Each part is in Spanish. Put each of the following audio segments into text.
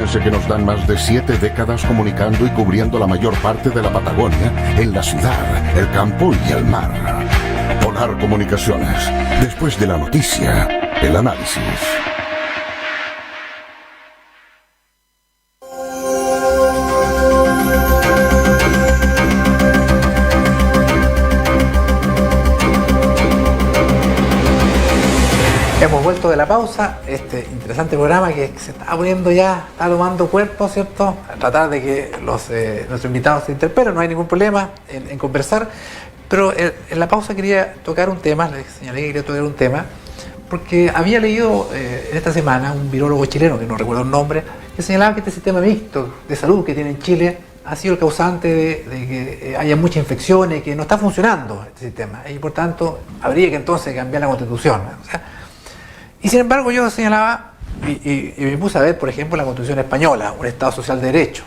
Parece que nos dan más de 7 décadas comunicando y cubriendo la mayor parte de la Patagonia, en la ciudad, el campo y el mar. Polar Comunicaciones. Después de la noticia, el análisis. Hemos vuelto de la pausa, este interesante programa que se está poniendo ya, está tomando cuerpo, ¿cierto? A tratar de que nuestros invitados se interpelen, no hay ningún problema en conversar, pero en la pausa quería tocar un tema, les señalé que quería tocar un tema, porque había leído en esta semana un virólogo chileno, que no recuerdo el nombre, que señalaba que este sistema mixto de salud que tiene en Chile ha sido el causante de que haya muchas infecciones, que no está funcionando este sistema, y por tanto habría que entonces cambiar la Constitución, ¿no? O sea, y sin embargo yo señalaba y me puse a ver, por ejemplo, la Constitución española, un Estado social de derecho,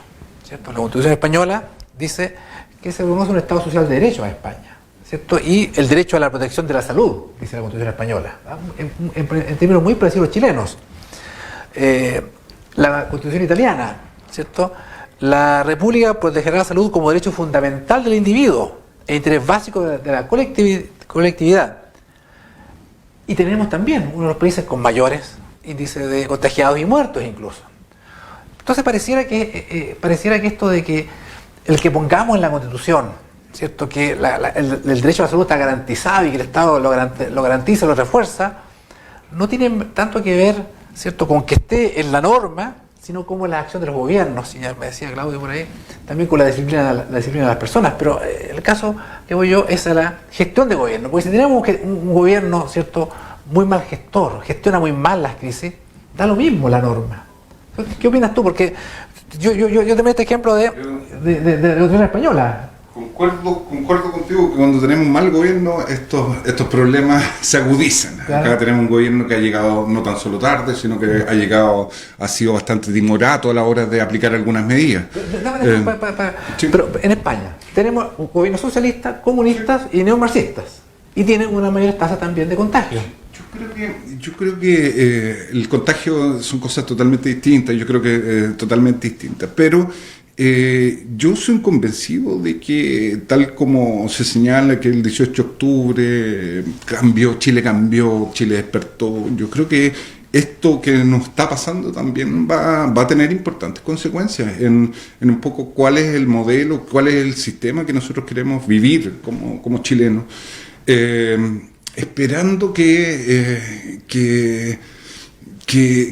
¿cierto? La Constitución española dice que se reconoce un Estado social de derecho en España, ¿cierto? Y el derecho a la protección de la salud, dice la Constitución española, en términos muy parecidos a los chilenos. La Constitución italiana, ¿cierto? La República protegerá la salud como derecho fundamental del individuo e interés básico de la colectividad. Y tenemos también uno de los países con mayores índices de contagiados y muertos incluso. Entonces pareciera que esto de que el que pongamos en la Constitución, ¿cierto? Que el derecho a la salud está garantizado y que el Estado lo garantiza, lo refuerza, no tiene tanto que ver, ¿cierto?, con que esté en la norma, sino como la acción de los gobiernos, y ya me decía Claudio por ahí, también con la disciplina de las personas. Pero el caso que voy yo es a la gestión de gobierno, porque si tenemos un gobierno, ¿cierto?, muy mal gestor, gestiona muy mal las crisis, da lo mismo la norma. ¿Qué opinas tú? Porque yo te este ejemplo de la Constitución española. Concuerdo contigo que cuando tenemos mal gobierno estos problemas se agudizan. Claro. Acá tenemos un gobierno que ha llegado no tan solo tarde, sino que ha sido bastante timorato a la hora de aplicar algunas medidas. Sí. Pero en España tenemos un gobierno socialista, comunistas y neomarxistas, y tienen una mayor tasa también de contagio. Yo creo que el contagio son cosas totalmente distintas, totalmente distintas, pero yo soy convencido de que, tal como se señala que el 18 de octubre cambió, Chile despertó, yo creo que esto que nos está pasando también va a tener importantes consecuencias en un poco cuál es el modelo, cuál es el sistema que nosotros queremos vivir como chilenos. Esperando que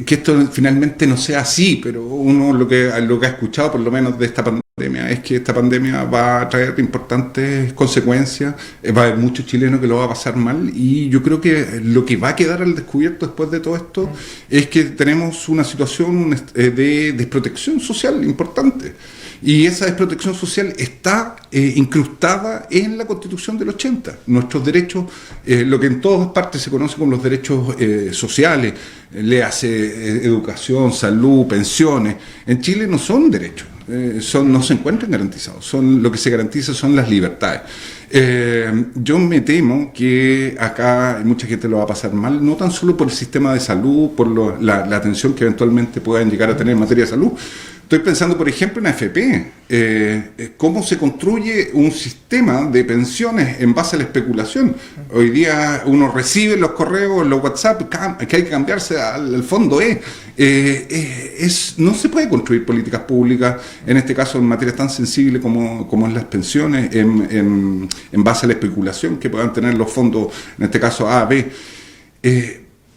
esto finalmente no sea así, pero uno lo que ha escuchado por lo menos de esta pandemia es que esta pandemia va a traer importantes consecuencias, va a haber muchos chilenos que lo va a pasar mal, y yo creo que lo que va a quedar al descubierto después de todo esto es que tenemos una situación de desprotección social importante. Y esa desprotección social está incrustada en la Constitución del 80. Nuestros derechos, lo que en todas partes se conoce como los derechos sociales, léase educación, salud, pensiones, en Chile no son derechos, no se encuentran garantizados. Lo que se garantiza son las libertades. Yo me temo que acá mucha gente lo va a pasar mal, no tan solo por el sistema de salud, por la atención que eventualmente puedan llegar a tener en materia de salud. Estoy pensando, por ejemplo, en AFP, cómo se construye un sistema de pensiones en base a la especulación. Hoy día uno recibe los correos, los WhatsApp, que hay que cambiarse al fondo E. No se puede construir políticas públicas, en este caso en materias tan sensibles como en las pensiones, en base a la especulación que puedan tener los fondos, en este caso A, B.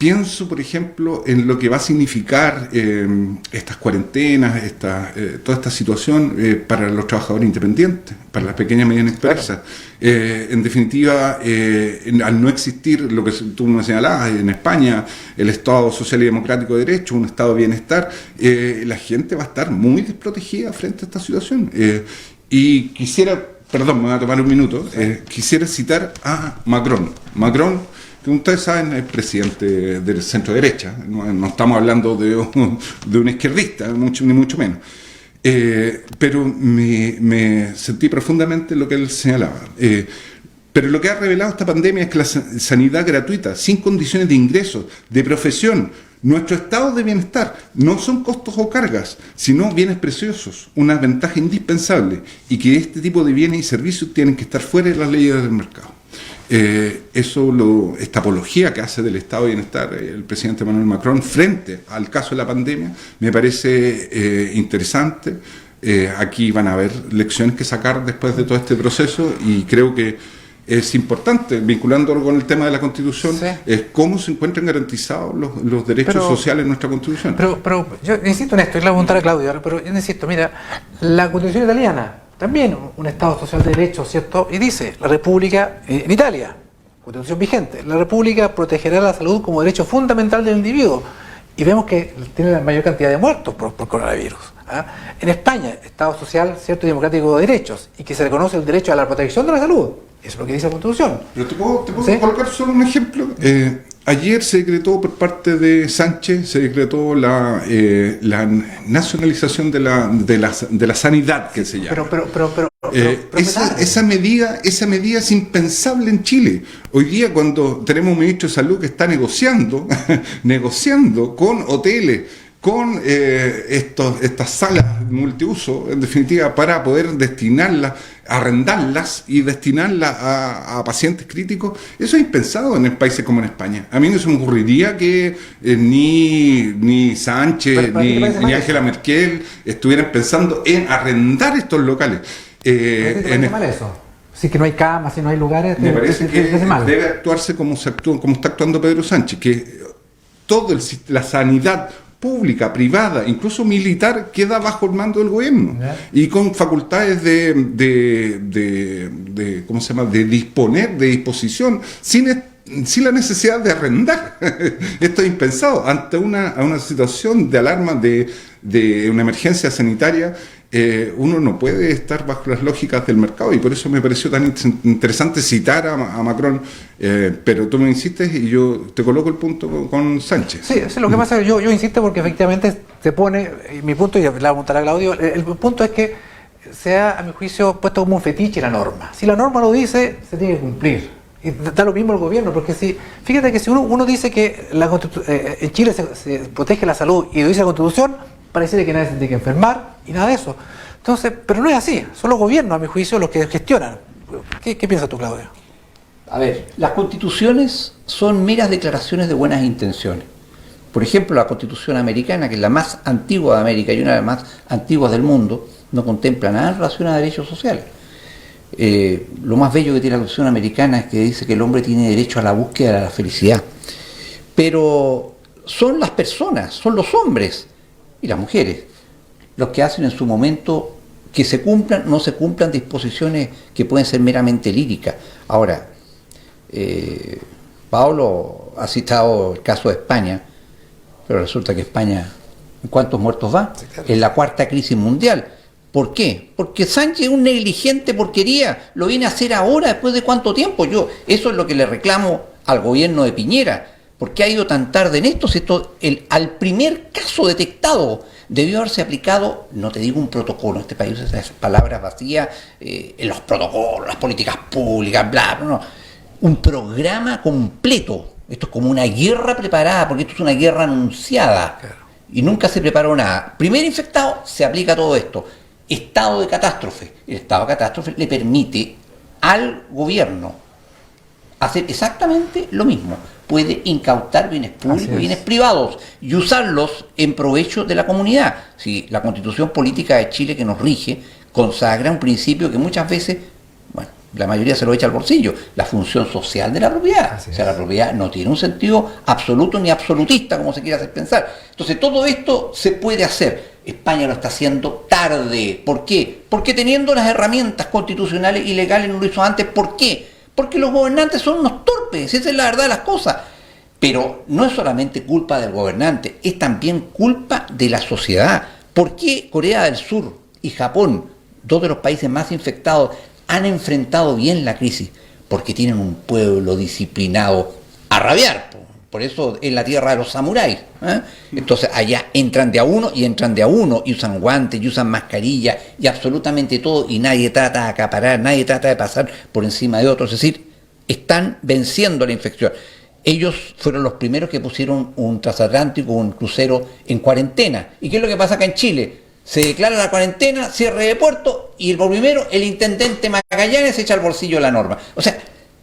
Pienso, por ejemplo, en lo que va a significar estas cuarentenas, toda esta situación para los trabajadores independientes, para las pequeñas y medianas empresas. En definitiva, al no existir lo que tú me señalabas, en España, el Estado social y democrático de derecho, un Estado de bienestar, la gente va a estar muy desprotegida frente a esta situación. Y me voy a tomar un minuto, quisiera citar a Macron, que ustedes saben es presidente del centro derecha, no estamos hablando de un izquierdista, ni mucho menos. Pero me sentí profundamente lo que él señalaba. Pero lo que ha revelado esta pandemia es que la sanidad gratuita, sin condiciones de ingreso, de profesión, Nuestro estado de bienestar no son costos o cargas, sino bienes preciosos, una ventaja indispensable, y que este tipo de bienes y servicios tienen que estar fuera de las leyes del mercado. Esta apología que hace del estado de bienestar el presidente Emmanuel Macron frente al caso de la pandemia me parece interesante. Aquí van a haber lecciones que sacar después de todo este proceso, y creo que es importante, vinculándolo con el tema de la Constitución, sí, es cómo se encuentran garantizados los derechos sociales en nuestra Constitución. Pero yo insisto en esto, y le voy a preguntar a Claudio, pero yo insisto, mira, la Constitución italiana, también un Estado social de derecho, ¿cierto? Y dice, la República, en Italia, Constitución vigente, la República protegerá la salud como derecho fundamental del individuo. Y vemos que tiene la mayor cantidad de muertos por coronavirus. ¿Ah? En España, Estado social, cierto, y democrático de derechos, y que se reconoce el derecho a la protección de la salud. Eso es lo que dice la Constitución. Pero te puedo ¿Sí? colocar solo un ejemplo. Ayer se decretó por parte de Sánchez, se decretó la nacionalización de la sanidad, que se llama. Esa medida es impensable en Chile. Hoy día, cuando tenemos un ministro de salud que está negociando con hoteles, con estas salas multiuso, en definitiva, para poder destinarlas, arrendarlas y destinarlas a pacientes críticos, eso es impensado en países como en España. A mí no se me ocurriría que ni Sánchez ni Angela Merkel estuvieran pensando en arrendar estos locales. ¿Te parece mal eso? Si que no hay camas, si no hay lugares, me parece que debe actuarse como está actuando Pedro Sánchez, que toda la sanidad pública, privada, incluso militar, queda bajo el mando del gobierno, y con facultades ¿cómo se llama?, de disponer, de disposición, sin la necesidad de arrendar. Esto es impensado. Ante una situación de alarma, de una emergencia sanitaria, uno no puede estar bajo las lógicas del mercado, y por eso me pareció tan interesante citar a Macron, pero tú me insistes y yo te coloco el punto con Sánchez. Sí, lo que pasa es que yo insisto porque efectivamente se pone, mi punto, y le voy a preguntar a Claudio, el punto es que se ha, a mi juicio, puesto como un fetiche la norma. Si la norma lo dice, se tiene que cumplir. Y da lo mismo el gobierno, porque fíjate que si uno dice que en Chile se protege la salud y lo dice la Constitución, pareciera que nadie se tiene que enfermar y nada de eso. Entonces, pero no es así, son los gobiernos, a mi juicio, los que gestionan. ¿Qué piensas tú, Claudio? A ver, las constituciones son meras declaraciones de buenas intenciones. Por ejemplo, la Constitución americana, que es la más antigua de América y una de las más antiguas del mundo, no contempla nada en relación a derechos sociales. Lo más bello que tiene la Constitución americana es que dice que el hombre tiene derecho a la búsqueda de la felicidad. Pero son las personas, son los hombres y las mujeres los que hacen en su momento que se cumplan, no se cumplan disposiciones que pueden ser meramente líricas. Ahora, Pablo ha citado el caso de España, pero resulta que España, ¿en cuántos muertos va? Sí, claro. En la cuarta crisis mundial. ¿Por qué? Porque Sánchez es un negligente porquería, lo viene a hacer ahora, después de cuánto tiempo. Eso es lo que le reclamo al gobierno de Piñera. ¿Por qué ha ido tan tarde en esto? Al primer caso detectado debió haberse aplicado, no te digo un protocolo, en este país esas palabras vacías, en los protocolos, las políticas públicas, bla, no, un programa completo. Esto es como una guerra preparada, porque esto es una guerra anunciada. Claro. Y nunca se preparó nada. Primer infectado, se aplica todo esto. Estado de catástrofe. El estado de catástrofe le permite al gobierno hacer exactamente lo mismo. Puede incautar bienes públicos, bienes privados y usarlos en provecho de la comunidad. Si la Constitución política de Chile que nos rige consagra un principio que muchas veces, bueno, la mayoría se lo echa al bolsillo, la función social de la propiedad. O sea, la propiedad no tiene un sentido absoluto ni absolutista, como se quiera hacer pensar. Entonces, todo esto se puede hacer. España lo está haciendo tarde. ¿Por qué? Porque teniendo las herramientas constitucionales y legales no lo hizo antes. ¿Por qué? Porque los gobernantes son unos torpes, esa es la verdad de las cosas. Pero no es solamente culpa del gobernante, es también culpa de la sociedad. ¿Por qué Corea del Sur y Japón, dos de los países más infectados, han enfrentado bien la crisis? Porque tienen un pueblo disciplinado a rabiar. Por eso es la tierra de los samuráis. Entonces allá entran de a uno y usan guantes y usan mascarilla y absolutamente todo, y nadie trata de acaparar, nadie trata de pasar por encima de otros. Es decir, están venciendo la infección. ellos fueron los primeros que pusieron un transatlántico, un crucero en cuarentena. ¿Y qué es lo que pasa acá en Chile? Se declara la cuarentena, cierre de puerto, y por primero el intendente Magallanes echa al bolsillo la norma. O sea,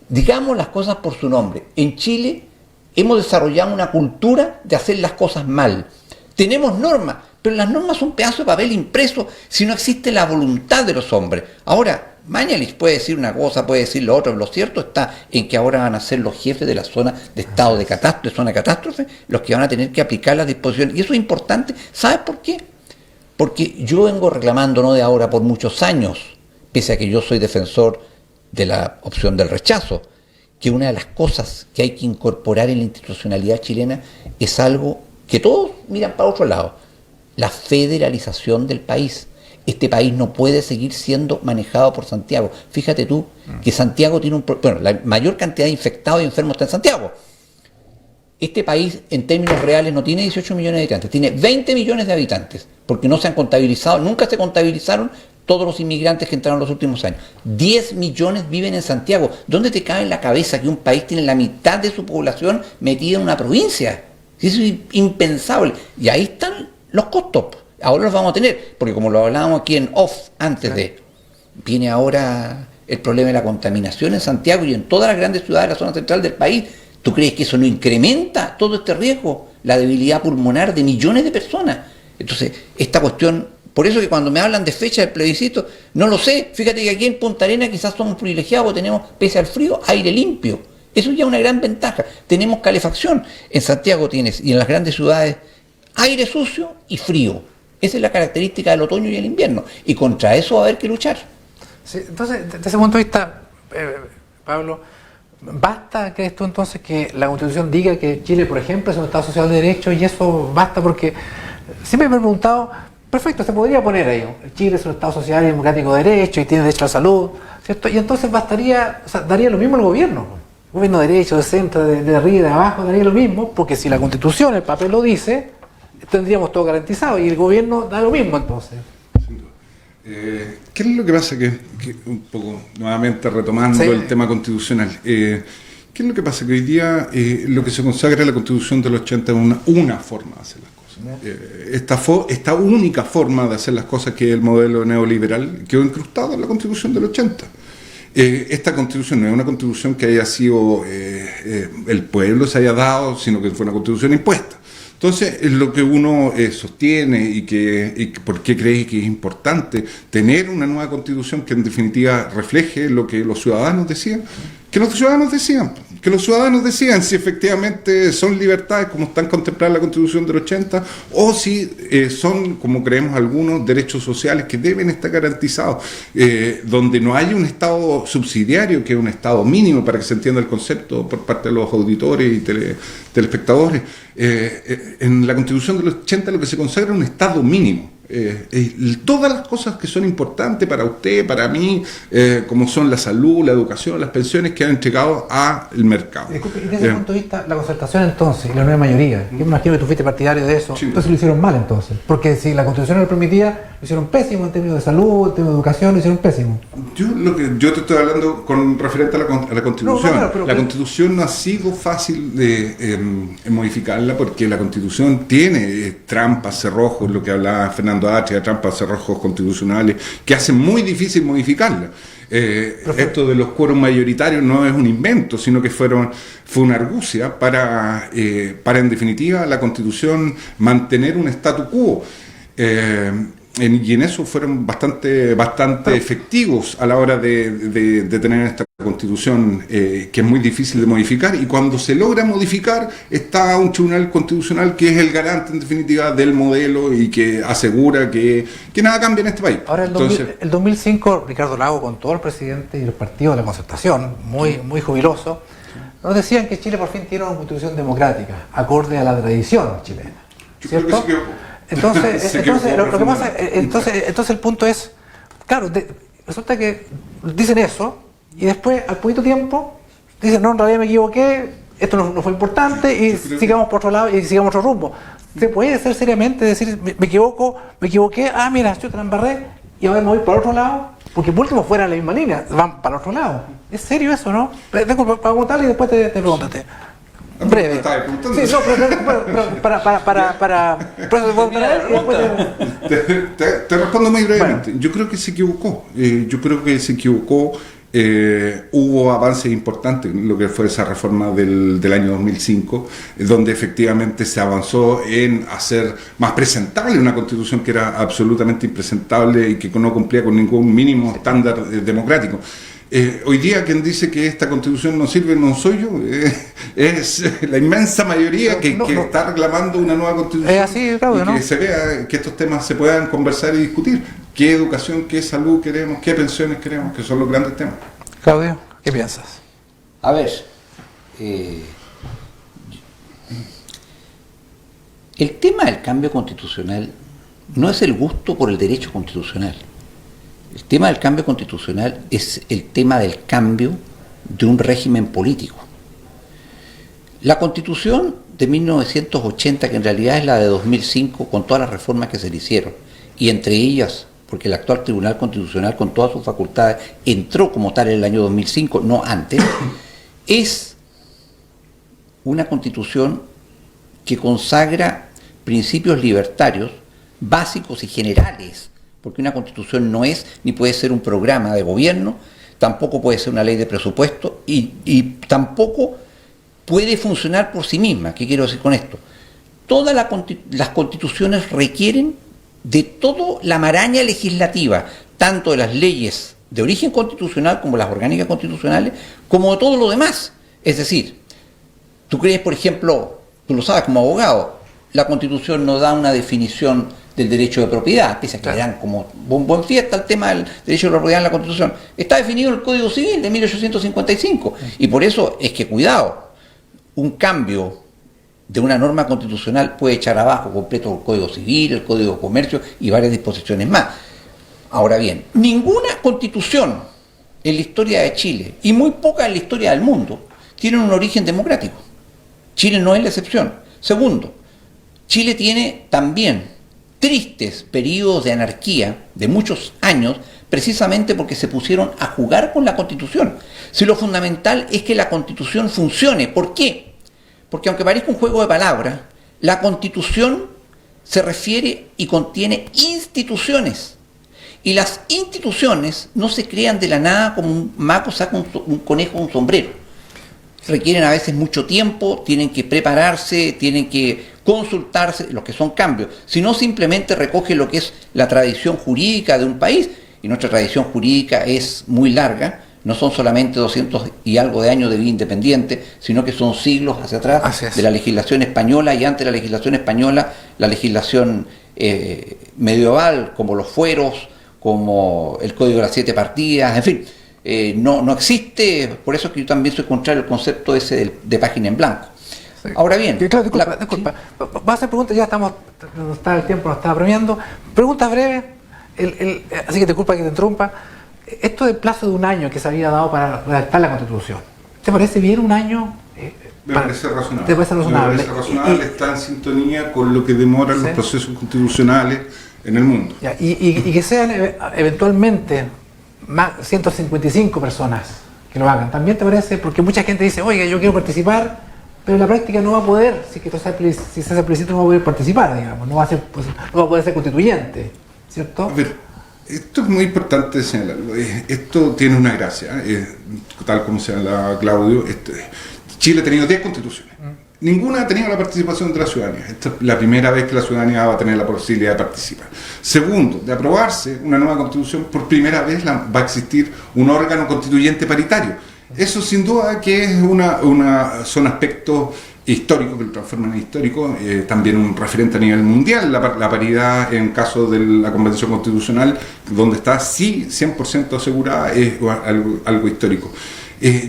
digamos las cosas por su nombre. En Chile hemos desarrollado una cultura de hacer las cosas mal. Tenemos normas, pero las normas son pedazos de papel impreso si no existe la voluntad de los hombres. Ahora, Mañalich puede decir una cosa, puede decir lo otro, lo cierto está en que ahora van a ser los jefes de la zona de estado de catástrofe, zona de catástrofe, los que van a tener que aplicar las disposiciones. Y eso es importante. ¿Sabes por qué? Porque yo vengo reclamando, no de ahora, por muchos años, pese a que yo soy defensor de la opción del rechazo, que una de las cosas que hay que incorporar en la institucionalidad chilena es algo que todos miran para otro lado, la federalización del país. Este país no puede seguir siendo manejado por Santiago. Fíjate tú que Santiago tiene la mayor cantidad de infectados y enfermos está en Santiago. Este país, en términos reales, no tiene 18 millones de habitantes, tiene 20 millones de habitantes, porque no se han contabilizado, nunca se contabilizaron todos los inmigrantes que entraron en los últimos años. 10 millones viven en Santiago. ¿Dónde te cabe en la cabeza que un país tiene la mitad de su población metida en una provincia? Eso es impensable. Y ahí están los costos. Ahora los vamos a tener, porque como lo hablábamos aquí en off, antes de, viene ahora el problema de la contaminación en Santiago y en todas las grandes ciudades de la zona central del país. ¿Tú crees que eso no incrementa todo este riesgo? La debilidad pulmonar de millones de personas. Entonces, esta cuestión, por eso que cuando me hablan de fecha del plebiscito, no lo sé. Fíjate que aquí en Punta Arenas quizás somos privilegiados porque tenemos, pese al frío, aire limpio. Eso ya es una gran ventaja. Tenemos calefacción. En Santiago tienes, y en las grandes ciudades, aire sucio y frío. Esa es la característica del otoño y el invierno. Y contra eso va a haber que luchar. Sí, entonces, desde ese punto de vista, Pablo, ¿basta, crees tú entonces, que la Constitución diga que Chile, por ejemplo, es un Estado social de derecho y eso basta? Porque siempre me he preguntado, perfecto, se podría poner ahí, Chile es un Estado social y democrático de derecho y tiene derecho a la salud, ¿cierto? Y entonces bastaría, o sea, daría lo mismo al gobierno. Gobierno de derecho, de centro, de arriba y de abajo, daría lo mismo, porque si la Constitución, el papel lo dice, tendríamos todo garantizado y el gobierno da lo mismo entonces. ¿Qué es lo que pasa? Que un poco, nuevamente retomando el tema constitucional, ¿qué es lo que pasa? Que hoy día lo que se consagra en la Constitución del 80 es una forma de hacer las cosas. Esta única forma de hacer las cosas, que es el modelo neoliberal, quedó incrustado en la Constitución del 80. Esta Constitución no es una Constitución que haya sido el pueblo se haya dado, sino que fue una Constitución impuesta. Entonces, es lo que uno sostiene y por qué cree que es importante tener una nueva Constitución que en definitiva refleje lo que los ciudadanos decían. Que los ciudadanos decían si efectivamente son libertades como están contempladas en la Constitución del 80 o si son, como creemos algunos, derechos sociales que deben estar garantizados, donde no hay un Estado subsidiario, que es un Estado mínimo, para que se entienda el concepto por parte de los auditores y telespectadores. En la Constitución del 80 lo que se consagra es un Estado mínimo. Todas las cosas que son importantes para usted, para mí, como son la salud, la educación, las pensiones, que han entregado al mercado. Disculpe, y desde ese punto de vista, la concertación entonces, y la nueva mayoría, yo me imagino que tú fuiste partidario de eso, sí. Entonces lo hicieron mal entonces, porque si la Constitución no lo permitía, lo hicieron pésimo en términos de salud, en términos de educación, lo hicieron pésimo. Yo te estoy hablando con referente a la Constitución. No, pero la Constitución no ha sido fácil de modificarla, porque la Constitución tiene trampas, cerrojos, lo que hablaba Fernando Atria, trampas, cerrojos constitucionales, que hacen muy difícil modificarla. Esto de los quórum mayoritarios no es un invento, sino que fue una argucia para en definitiva la Constitución mantener un statu quo. Y en eso fueron bastante efectivos a la hora de tener esta Constitución, que es muy difícil de modificar, y cuando se logra modificar está un tribunal constitucional que es el garante en definitiva del modelo y que asegura que nada cambia en este país. Ahora el 2005 Ricardo Lagos, con todo el presidente y los partidos de la concertación, muy jubiloso, nos decían que Chile por fin tiene una constitución democrática, acorde a la tradición chilena, ¿cierto? Entonces el punto es, claro, resulta que dicen eso y después al poquito tiempo dicen, no, en realidad me equivoqué, esto no fue importante y sigamos por otro lado y sigamos otro rumbo. ¿Se puede ser seriamente decir, me equivoqué, mira, yo te la embarré y ahora me voy para otro lado? Porque por último fuera de la misma línea, van para el otro lado. ¿Es serio eso, no? Vengo para preguntarle y después te pregúntate. Breve. Estaba preguntando. Sí, no, pero por eso puedo parar y después Te respondo muy brevemente. Yo creo que se equivocó. Hubo avances importantes en lo que fue esa reforma del año 2005, donde efectivamente se avanzó en hacer más presentable una constitución que era absolutamente impresentable y que no cumplía con ningún mínimo estándar democrático. Hoy día quien dice que esta constitución no sirve no soy yo, es la inmensa mayoría que está reclamando una nueva constitución. Es así, Claudio, y que se vea que estos temas se puedan conversar y discutir. ¿Qué educación, qué salud queremos, qué pensiones queremos? Que son los grandes temas. Claudio, ¿qué piensas? A ver, el tema del cambio constitucional no es el gusto por el derecho constitucional. El tema del cambio constitucional es el tema del cambio de un régimen político. La Constitución de 1980, que en realidad es la de 2005, con todas las reformas que se le hicieron, y entre ellas, porque el actual Tribunal Constitucional, con todas sus facultades, entró como tal en el año 2005, no antes, es una Constitución que consagra principios libertarios básicos y generales, porque una Constitución no es ni puede ser un programa de gobierno, tampoco puede ser una ley de presupuesto y tampoco puede funcionar por sí misma. ¿Qué quiero decir con esto? Todas las constituciones requieren de toda la maraña legislativa, tanto de las leyes de origen constitucional como las orgánicas constitucionales, como de todo lo demás. Es decir, tú crees, por ejemplo, tú lo sabes como abogado, la Constitución no da una definición del derecho de propiedad, pese a que le dan como buen fiesta al tema del derecho de propiedad en la Constitución. Está definido en el Código Civil de 1855, y por eso es que, cuidado, un cambio de una norma constitucional puede echar abajo completo el Código Civil, el Código de Comercio y varias disposiciones más. Ahora bien, ninguna constitución en la historia de Chile, y muy poca en la historia del mundo, tienen un origen democrático. Chile no es la excepción. Segundo, Chile tiene también tristes periodos de anarquía de muchos años, precisamente porque se pusieron a jugar con la Constitución. Si lo fundamental es que la Constitución funcione. ¿Por qué? Porque aunque parezca un juego de palabras, la Constitución se refiere y contiene instituciones. Y las instituciones no se crean de la nada como un mago saca un conejo de un sombrero. Requieren a veces mucho tiempo, tienen que prepararse, tienen que consultarse, los que son cambios. Si no, simplemente recoge lo que es la tradición jurídica de un país, y nuestra tradición jurídica es muy larga. No son solamente 200 y algo de años de vida independiente, sino que son siglos hacia atrás de la legislación española, y antes de la legislación española, la legislación medieval, como los fueros, como el Código de las 7 partidas, en fin, no existe. Por eso es que yo también soy contrario al concepto ese de página en blanco. Sí. Ahora bien, disculpa. ¿Sí? Va a hacer preguntas, ya estamos, el tiempo nos está apremiando. Preguntas breves, así que disculpa que te interrumpa. Esto del plazo de un año que se había dado para redactar la Constitución, ¿te parece bien un año? Me parece razonable. ¿Te parece razonable? Me parece razonable, está en sintonía con lo que demoran los procesos constitucionales en el mundo. Ya, y que sean eventualmente más 155 personas que lo hagan. ¿También te parece? Porque mucha gente dice, oiga, yo quiero participar, pero en la práctica no va a poder, si se hace plebiscito no va a poder participar, digamos, no va a poder ser constituyente, ¿cierto? A ver, esto es muy importante señalarlo. Esto tiene una gracia, tal como señala Claudio. Chile ha tenido 10 constituciones. Ninguna ha tenido la participación de la ciudadanía. Esta es la primera vez que la ciudadanía va a tener la posibilidad de participar. Segundo, de aprobarse una nueva constitución, por primera vez va a existir un órgano constituyente paritario. Eso sin duda que es son aspectos históricos que lo transforman en histórico, también un referente a nivel mundial, la paridad en caso de la Convención Constitucional, donde está sí 100% asegurada, es algo histórico.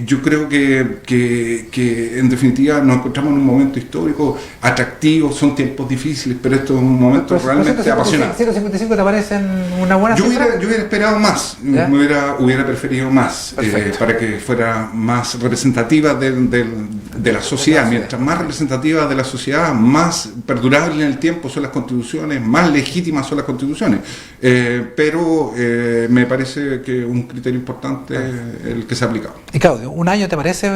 Yo creo que en definitiva nos encontramos en un momento histórico atractivo, son tiempos difíciles, pero esto es un momento realmente apasionante. 155 te parecen una buena cifra. Yo hubiera esperado más, hubiera preferido más, para que fuera más representativa de la sociedad. Mientras más representativa de la sociedad, más perdurables en el tiempo son las constituciones, más legítimas son las constituciones. Pero me parece que un criterio importante es el que se ha aplicado. Y Claudio, ¿un año te parece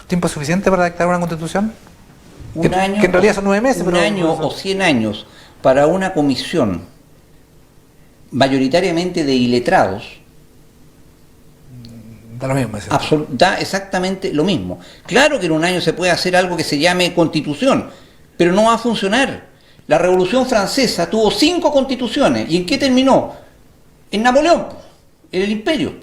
tiempo suficiente para redactar una constitución? Un año, que en realidad son 9 meses. un año o 100 años para una comisión mayoritariamente de iletrados, Da lo mismo. ¿Cierto? da exactamente lo mismo. Claro que en un año se puede hacer algo que se llame constitución, pero no va a funcionar. La Revolución Francesa tuvo 5 constituciones. ¿Y en qué terminó? En Napoleón, en el imperio.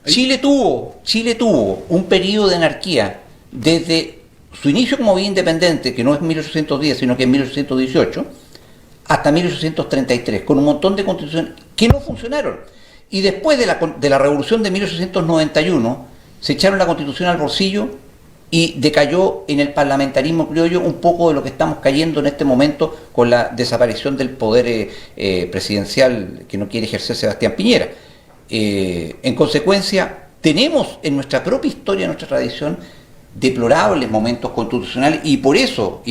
Chile tuvo un periodo de anarquía desde su inicio como vía independiente, que no es 1810, sino que es 1818, hasta 1833, con un montón de constituciones que no funcionaron. Y después de la revolución de 1891, se echaron la constitución al bolsillo y decayó en el parlamentarismo criollo un poco de lo que estamos cayendo en este momento con la desaparición del poder presidencial que no quiere ejercer Sebastián Piñera. En consecuencia, tenemos en nuestra propia historia, en nuestra tradición, deplorables momentos constitucionales y por eso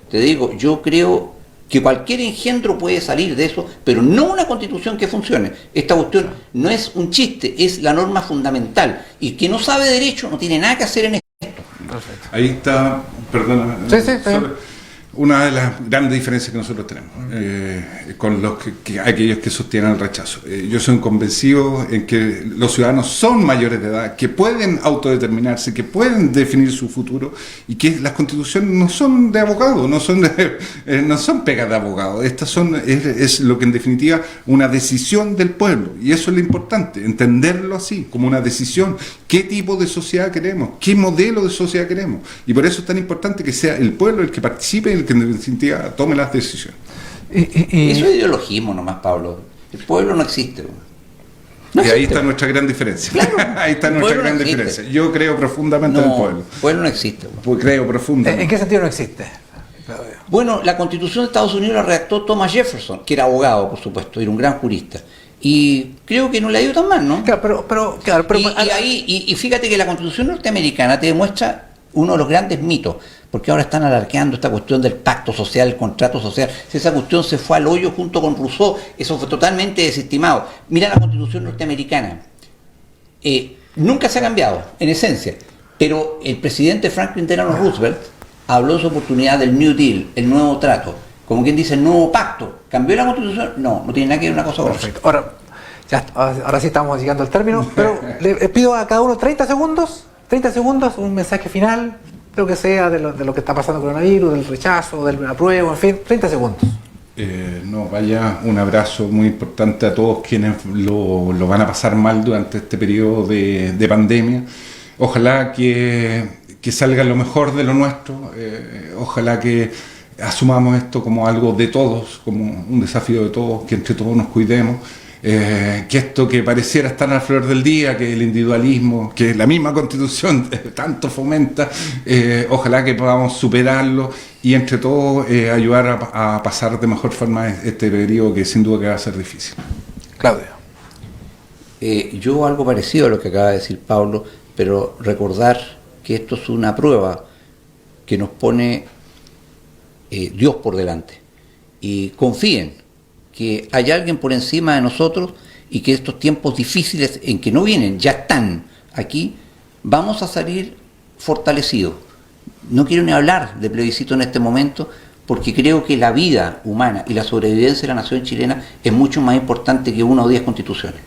te digo, yo creo que cualquier engendro puede salir de eso, pero no una constitución que funcione. Esta cuestión no es un chiste, es la norma fundamental. Y quien no sabe derecho no tiene nada que hacer en esto. Perfecto. Ahí está, perdona, Sí, está bien. una de las grandes diferencias que nosotros tenemos con los aquellos que sostienen el rechazo. Yo soy un convencido en que los ciudadanos son mayores de edad, que pueden autodeterminarse, que pueden definir su futuro y que las constituciones no son de abogados, no son pegas de abogados. Estas es lo que en definitiva una decisión del pueblo, y eso es lo importante, entenderlo así, como una decisión. ¿Qué tipo de sociedad queremos? ¿Qué modelo de sociedad queremos? Y por eso es tan importante que sea el pueblo el que participe, el que en definitiva tome las decisiones. Eso es ideologismo nomás, Pablo. El pueblo no existe. Y ahí está nuestra gran diferencia. Claro, ahí está nuestra gran diferencia. Yo creo profundamente en el pueblo. El pueblo no existe. Pues creo profundamente. ¿En qué sentido no existe? Bueno, la Constitución de Estados Unidos la redactó Thomas Jefferson, que era abogado, por supuesto, era un gran jurista. Y creo que no le ha ido tan mal, ¿no? Claro, Y fíjate que la Constitución norteamericana te demuestra uno de los grandes mitos, porque ahora están alardeando esta cuestión del pacto social, el contrato social. Si esa cuestión se fue al hoyo junto con Rousseau, eso fue totalmente desestimado. Mira la Constitución norteamericana. Nunca se ha cambiado, en esencia, pero el presidente Franklin Delano Roosevelt habló de su oportunidad del New Deal, el nuevo trato, como quien dice, el nuevo pacto. ¿Cambió la Constitución? No tiene nada que ver una cosa con otra. Perfecto. Ahora sí estamos llegando al término, pero le pido a cada uno 30 segundos, un mensaje final, lo que sea de lo que está pasando con el coronavirus, del rechazo, del apruebo, en fin, 30 segundos. Un abrazo muy importante a todos quienes lo van a pasar mal durante este periodo de pandemia. Ojalá que salga lo mejor de lo nuestro, ojalá que asumamos esto como algo de todos, como un desafío de todos, que entre todos nos cuidemos, que esto que pareciera estar a la flor del día, que el individualismo, que la misma Constitución tanto fomenta, ojalá que podamos superarlo y entre todos ayudar a pasar de mejor forma este periodo que sin duda que va a ser difícil. Claudio. Yo algo parecido a lo que acaba de decir Pablo, pero recordar que esto es una prueba que nos pone Dios por delante. Y confíen que hay alguien por encima de nosotros y que estos tiempos difíciles en que no vienen, ya están aquí, vamos a salir fortalecidos. No quiero ni hablar de plebiscito en este momento porque creo que la vida humana y la sobrevivencia de la nación chilena es mucho más importante que 1 o 10 constituciones.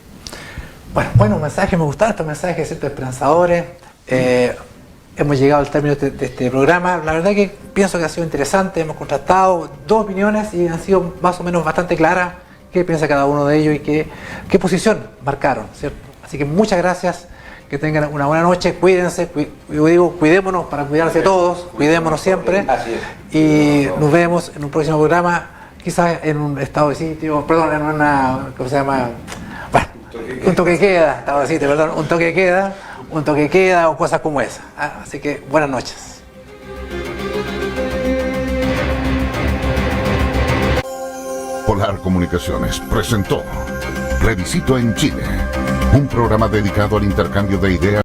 Bueno, mensajes, me gustaron estos mensajes, ¿cierto? Esperanzadores. Hemos llegado al término de este programa. La verdad que pienso que ha sido interesante. Hemos contrastado 2 opiniones y han sido más o menos bastante claras qué piensa cada uno de ellos y qué posición marcaron, ¿cierto? Así que muchas gracias, que tengan una buena noche, cuídense, yo digo, cuidémonos para cuidarse todos, cuidémonos siempre y nos vemos en un próximo programa, quizás en un estado de sitio, perdón, en una, ¿cómo se llama? Bueno, un toque queda, estado de sitio, perdón, un toque queda o cosas como esa. Así que buenas noches. Polar Comunicaciones presentó Plebiscito en Chile, un programa dedicado al intercambio de ideas